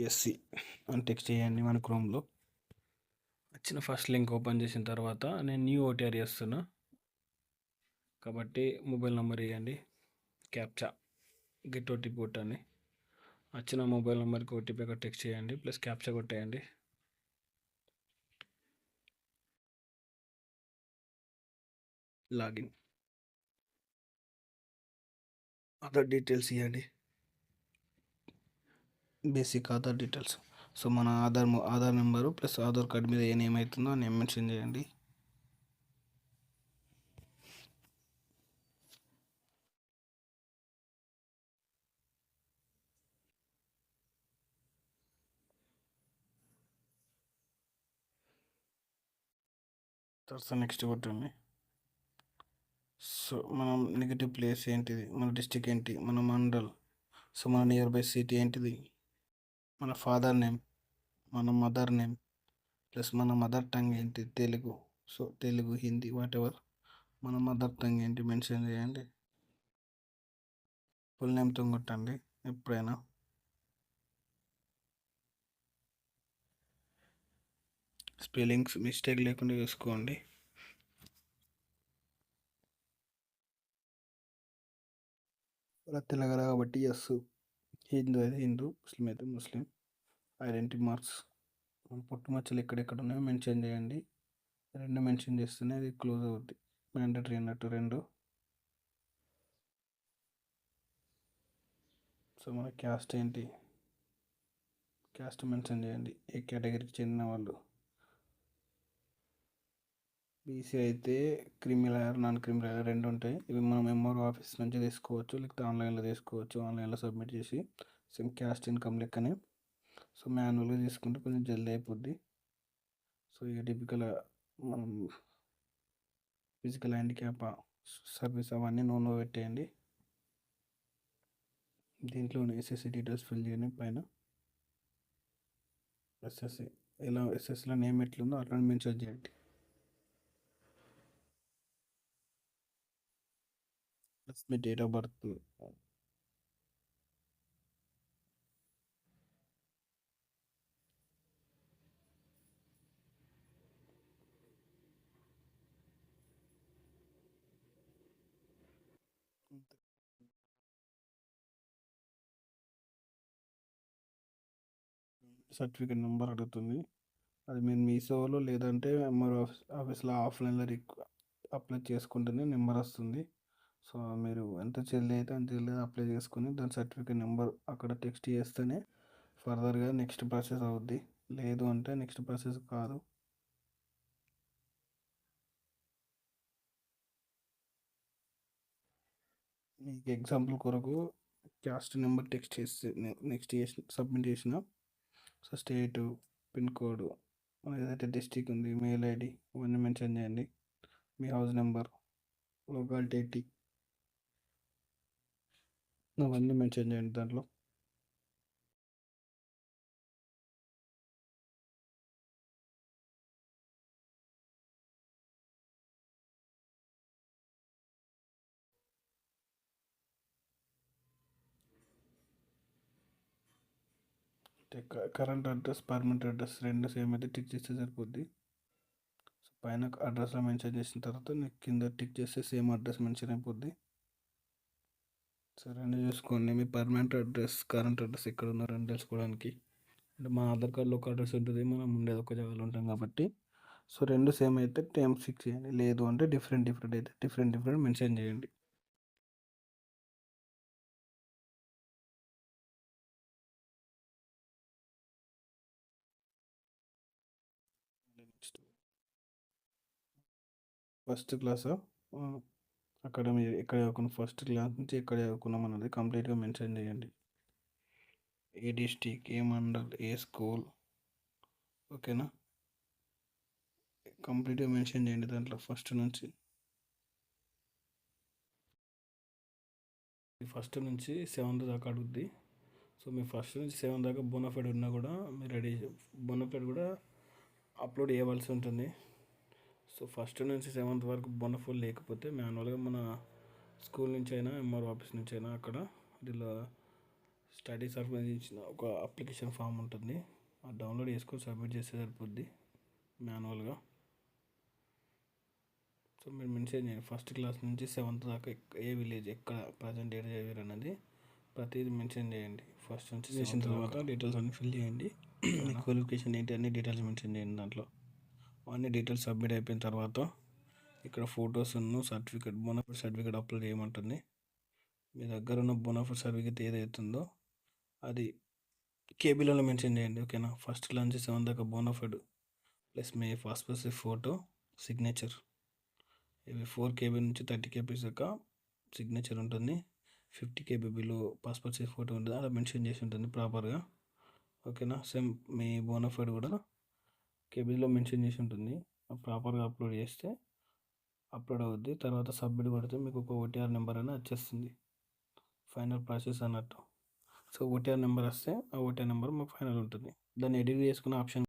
SC అని text చేయండి మన క్రోమ్లో. వచ్చిన ఫస్ట్ లింక్ ఓపెన్ చేసిన తర్వాత నేను న్యూ ఓటీఆర్ చేస్తున్నా కాబట్టి మొబైల్ నెంబర్ ఇవ్వండి, క్యాప్చా గెట్ ఓటీపీ కొట్టండి. వచ్చిన మొబైల్ నెంబర్కి ఓటీపీ ఒక టెక్స్ట్ చేయండి ప్లస్ క్యాప్చా కొట్టేయండి. లాగిన్. అదర్ డీటెయిల్స్ ఇవ్వండి, బేసిక్ ఆధార్ డీటెయిల్స్. సో మన Aadhaar number plus Aadhaar card మీద ఏ నేమ్ అవుతుందో ఆ నేమ్ మెన్షన్ చేయండి. తర్వాత నెక్స్ట్ కొట్టండి. సో మనం నెగిటివ్ ప్లేస్ ఏంటిది, మన డిస్టిక్ ఏంటి, మన మండల్, సో మన నియర్ బై సిటీ ఏంటిది, మన ఫాదర్ నేమ్, మన మదర్ నేమ్ ప్లస్ మన మదర్ టంగ్ ఏంటి Telugu, so Telugu Hindi what ever మన మదర్ టంగ్ ఏంటి మెన్షన్ చేయండి. ఫుల్ నేమ్తో కొట్టండి ఎప్పుడైనా. స్పెల్లింగ్స్ మిస్టేక్ లేకుండా చూసుకోండి. తెలంగాణ కాబట్టి ఎస్, హిందూ అయితే హిందూ, ముస్లిం అయితే ముస్లిం. ఐడెంటిటీ మార్క్స్ పుట్టుమచ్చలు ఎక్కడెక్కడ ఉన్నాయో మెన్షన్ చేయండి. రెండు మెన్షన్ చేస్తేనే అది క్లోజ్ అవుద్ది, మ్యాండటరీ అన్నట్టు రెండు. సో మన క్యాస్ట్ ఏంటి, క్యాస్ట్ మెన్షన్ చేయండి, ఏ కేటగిరీకి చెందిన వాళ్ళు. బీసీ అయితే క్రిమినల్ నాన్ క్రిమినల్ రెండు ఉంటాయి. ఇవి మనం ఎంఆర్ఓ ఆఫీస్ నుంచి తీసుకోవచ్చు, లేకపోతే ఆన్లైన్లో తీసుకోవచ్చు. ఆన్లైన్లో సబ్మిట్ చేసి సేమ్ క్యాస్ట్ ఇన్కమ్ లెక్కనే. సో మాన్యువల్గా తీసుకుంటే కొంచెం జల్దీ అయిపోద్ది. సో ఇక టిపికల్ మనం ఫిజికల్ హ్యాండిక్యాప్ సర్వీస్ అవన్నీ నో పెట్టేయండి. దీంట్లోనే ఎస్ఎస్సి డీటెయిల్స్ ఫిల్ చేయండి. పైన ఎస్ఎస్సి ఎలా ఎస్ఎస్సిలో నేమ్ ఎట్లుందో అట్లా మెన్షన్ చేయండి. Plus me date of birth, certificate number అడుగుతుంది. అది మీరు మీషోలో లేదంటే ఎంఆర్ఓ ఆఫీస్లో ఆఫ్లైన్లో అప్లై చేసుకుంటేనే నెంబర్ వస్తుంది. సో మీరు ఎంత జల్దీ అయితే అంత జల్దీ అప్లై చేసుకుని దాని సర్టిఫికేట్ నెంబర్ అక్కడ టెక్స్ట్ చేస్తేనే ఫర్దర్గా నెక్స్ట్ ప్రాసెస్ అవుద్ది. లేదు అంటే నెక్స్ట్ ప్రాసెస్ కాదు. మీకు ఎగ్జాంపుల్ కొరకు క్యాస్ట్ నెంబర్ టెక్స్ట్ చేసి నెక్స్ట్ చేసి సబ్మిట్ చేసిన, సో స్టేటు, పిన్ కోడ్, ఏదైతే డిస్టిక్ ఉంది, మెయిల్ ఐడి ఇవన్నీ మెన్షన్ చేయండి. మీ హౌస్ నెంబర్, లొకాలిటీ అవన్నీ మెన్షన్ చేయండి దాంట్లో. కరెంట్ అడ్రస్, పర్మనెంట్ అడ్రస్ రెండు సేమ్ అయితే టిక్ చేస్తే సరిపోద్ది. సో పైన అడ్రస్లో మెన్షన్ చేసిన తర్వాత నీకు కింద టిక్ చేస్తే సేమ్ అడ్రస్ మెన్షన్ అయిపోద్ది. సో రెండు చూసుకోండి, మీ పర్మనెంట్ అడ్రస్, కరెంట్ అడ్రస్ ఎక్కడ ఉన్నారని తెలుసుకోవడానికి. అంటే మా ఆధార్ కార్డులో ఒక అడ్రస్ ఉంటుంది, మనం ఉండేది ఒక జాగాలో ఉంటాం కాబట్టి. సో రెండు సేమ్ అయితే టైం ఫిక్స్ చేయండి, లేదు అంటే డిఫరెంట్ అయితే డిఫరెంట్ మెన్షన్ చేయండి. నెక్స్ట్ ఫస్ట్ క్లాస్ అక్కడ మీరు ఎక్కడ చదువుకున్న, ఫస్ట్ క్లాస్ నుంచి ఎక్కడ చదువుకున్నాం అన్నది కంప్లీట్గా మెన్షన్ చేయండి. ఏ డిస్టిక్, ఏ మండల్, ఏ స్కూల్, ఓకేనా. కంప్లీట్గా మెన్షన్ చేయండి దాంట్లో ఫస్ట్ నుంచి. ఫస్ట్ నుంచి 7th దాకా అడుగుద్ది. సో మీ ఫస్ట్ నుంచి 7th దాకా బోనఫైడ్ ఉన్నా కూడా మీరు రెడీ బోనఫైడ్ కూడా అప్లోడ్ చేయవలసి ఉంటుంది. సో ఫస్ట్ నుంచి 7th వరకు బోనఫైడ్ లేకపోతే మాన్యువల్గా మన స్కూల్ నుంచి అయినా ఎంఆర్ఓ ఆఫీస్ నుంచి అయినా అక్కడ ఇలా స్టడీ సంబంధించిన ఒక అప్లికేషన్ ఫామ్ ఉంటుంది, అది డౌన్లోడ్ చేసుకొని సబ్మిట్ చేస్తే సరిపోద్ది మాన్యువల్గా. సో మీరు మెన్షన్ చేయండి ఫస్ట్ క్లాస్ నుంచి 7th దాకా ఏ విలేజ్ ఎక్కడ ప్రజెంట్ ఏడు చదివారు అన్నది ప్రతిదీ మెన్షన్ చేయండి. ఫస్ట్ నుంచి చేసిన తర్వాత డీటెయిల్స్ అన్నీ ఫిల్ చేయండి. మీ క్వాలిఫికేషన్ ఏంటి అన్ని డీటెయిల్స్ మెన్షన్ చేయండి దాంట్లో. అన్ని డీటెయిల్స్ సబ్మిట్ అయిపోయిన తర్వాత ఇక్కడ photos certificate bonafide certificate upload చేయమంటుంది. మీ దగ్గర ఉన్న బోనాఫైడ్ సర్టిఫికేట్ ఏదైతుందో అది కేబీలలో మెన్షన్ చేయండి. ఓకేనా. ఫస్ట్ క్లాస్ నుంచి 7th దాకా బోనాఫైడ్ ప్లస్ మీ పాస్పోర్ట్ సైజ్ ఫోటో, సిగ్నేచర్, ఇవి 4 KB నుంచి 30 KB దాకా సిగ్నేచర్ ఉంటుంది. 50 KB below passport size photo ఉంటుంది, అలా మెన్షన్ చేసి ఉంటుంది ప్రాపర్గా. ఓకేనా. సేమ్ మీ బోనాఫైడ్ కూడా కేబీలో మెన్షన్ చేసి ఉంటుంది, ప్రాపర్గా అప్లోడ్ చేస్తే అప్లోడ్ అవుద్ది. తర్వాత సబ్మిట్ కొడితే మీకు ఒక OTR నెంబర్ అనేది వచ్చేస్తుంది, ఫైనల్ ప్రాసెస్ అన్నట్టు. సో OTR నెంబర్ వస్తే ఆ OTR నెంబర్ మాకు ఫైనల్ ఉంటుంది. దాన్ని ఎడిట్ చేసుకునే ఆప్షన్